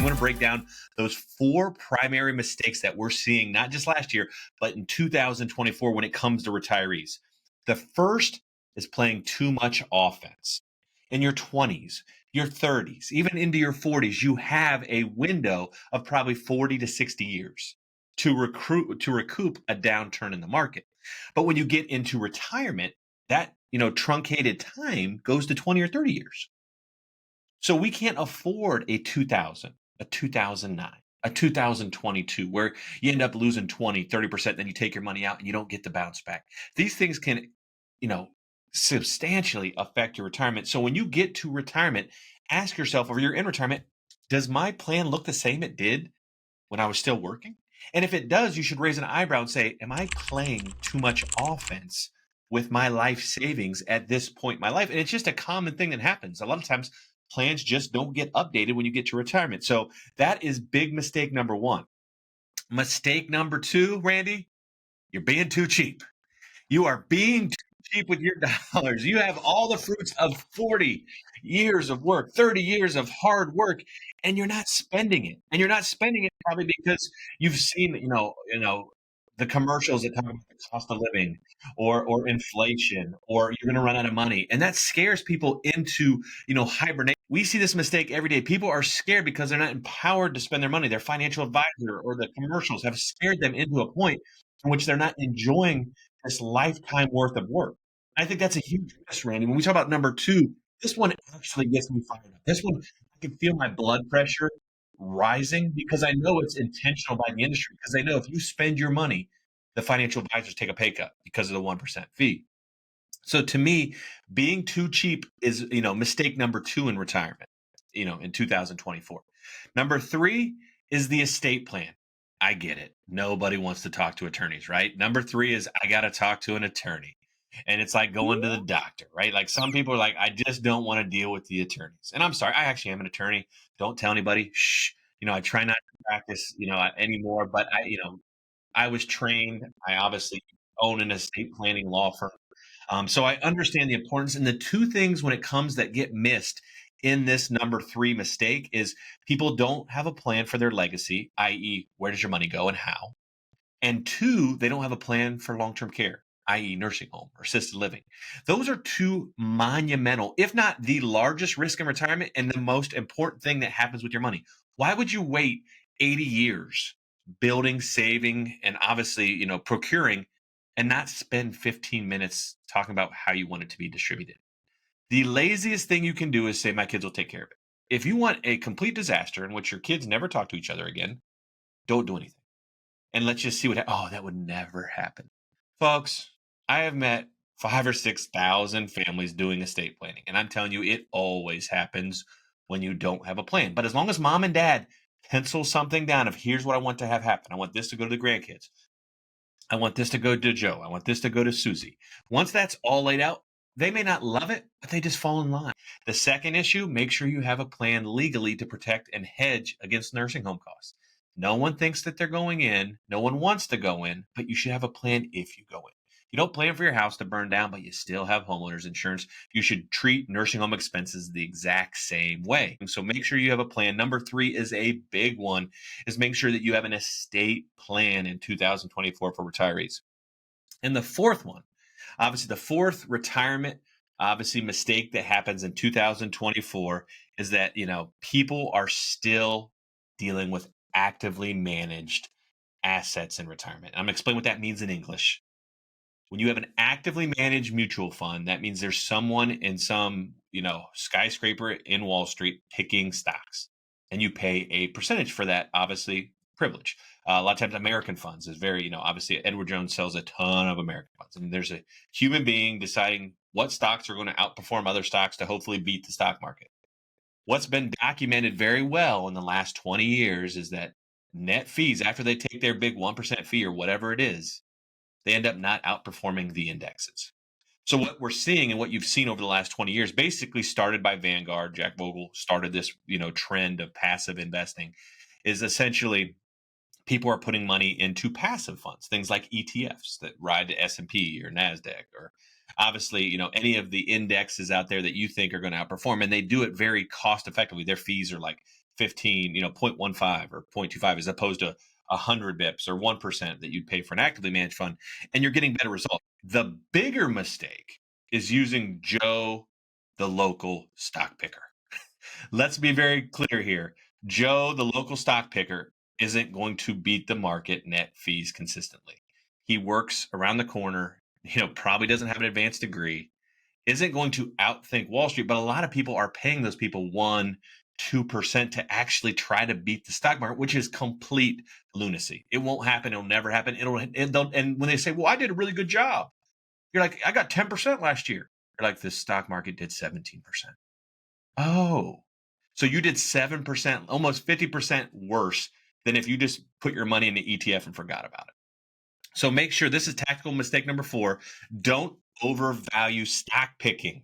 going to break down those 4 primary mistakes that we're seeing, not just last year, but in 2024 when it comes to retirees. The first is playing too much offense. In your 20s, your 30s, even into your 40s, you have a window of probably 40 to 60 years to recoup a downturn in the market. But when you get into retirement, that truncated time goes to 20 or 30 years. So we can't afford a 2000, a 2009, a 2022 where you end up losing 20, 30%, then you take your money out and you don't get the bounce back. These things can, you know, substantially affect your retirement. So when you get to retirement, ask yourself, or you're in retirement, does my plan look the same it did when I was still working? And if it does, you should raise an eyebrow and say, am I playing too much offense with my life savings at this point in my life? And it's just a common thing that happens. A lot of times plans just don't get updated when you get to retirement. So that is big mistake number 1. Mistake number 2, Randy, you're being too cheap. You are being too cheap with your dollars. You have all the fruits of 40 years of work, 30 years of hard work, and you're not spending it. And you're not spending it probably because you've seen, the commercials that talk about the cost of living or inflation, or you're going to run out of money. And that scares people into, hibernate. We see this mistake every day. People are scared because they're not empowered to spend their money. Their financial advisor or the commercials have scared them into a point in which they're not enjoying this lifetime worth of work. I think that's a huge miss, Randy. When we talk about number 2, this one actually gets me fired up. This one, I can feel my blood pressure rising because I know it's intentional by the industry, because they know if you spend your money, the financial advisors take a pay cut because of the 1% fee. So to me, being too cheap is, mistake number 2 in retirement, in 2024. Number 3 is the estate plan. I get it. Nobody wants to talk to attorneys, right? Number 3 is I got to talk to an attorney. And it's like going to the doctor, right? Like some people are like, I just don't want to deal with the attorneys. And I'm sorry, I actually am an attorney. Don't tell anybody. Shh. I try not to practice, anymore, but I was trained. I obviously own an estate planning law firm. So I understand the importance. And the 2 things when it comes that get missed in this number 3 mistake is people don't have a plan for their legacy, i.e., where does your money go and how? And 2, they don't have a plan for long-term care, i.e., nursing home or assisted living. Those are 2 monumental, if not the largest risk in retirement and the most important thing that happens with your money. Why would you wait 80 years building, saving, and obviously, procuring, and not spend 15 minutes talking about how you want it to be distributed? The laziest thing you can do is say, my kids will take care of it. If you want a complete disaster in which your kids never talk to each other again, don't do anything. And let's just see that would never happen. Folks, I have met 5,000 or 6,000 families doing estate planning. And I'm telling you, it always happens when you don't have a plan. But as long as mom and dad pencil something down of here's what I want to have happen. I want this to go to the grandkids. I want this to go to Joe. I want this to go to Susie. Once that's all laid out, they may not love it, but they just fall in line. The second issue, make sure you have a plan legally to protect and hedge against nursing home costs. No one thinks that they're going in. No one wants to go in, but you should have a plan if you go in. You don't plan for your house to burn down, but you still have homeowners insurance. You should treat nursing home expenses the exact same way. So make sure you have a plan. Number 3 is a big one, is make sure that you have an estate plan in 2024 for retirees. And the 4th one, obviously the 4th retirement, mistake that happens in 2024 is that, people are still dealing with actively managed assets in retirement. I'm going to explain what that means in English. When you have an actively managed mutual fund, that means there's someone in some, skyscraper in Wall Street picking stocks, and you pay a percentage for that, obviously privilege. A lot of times American funds is very, obviously Edward Jones sells a ton of American funds. And there's a human being deciding what stocks are going to outperform other stocks to hopefully beat the stock market. What's been documented very well in the last 20 years is that net fees, after they take their big 1% fee or whatever it is, they end up not outperforming the indexes. So what we're seeing and what you've seen over the last 20 years, basically started by Vanguard, Jack Bogle started this, trend of passive investing, is essentially people are putting money into passive funds, things like ETFs that ride the S&P or NASDAQ or Obviously, any of the indexes out there that you think are going to outperform, and they do it very cost effectively. Their fees are like 15, 0.15 or 0.25 as opposed to 100 bips or 1% that you'd pay for an actively managed fund, and you're getting better results. The bigger mistake is using Joe, the local stock picker. Let's be very clear here. Joe, the local stock picker, isn't going to beat the market net fees consistently. He works around the corner, probably doesn't have an advanced degree, isn't going to outthink Wall Street, but a lot of people are paying those people 1-2% to actually try to beat the stock market, which is complete lunacy. It won't happen. It'll never happen. And when they say, well, I did a really good job, you're like, I got 10% last year. You're like, the stock market did 17%. Oh, so you did 7%, almost 50% worse than if you just put your money in the ETF and forgot about it. So make sure, this is tactical mistake number 4. Don't overvalue stock picking.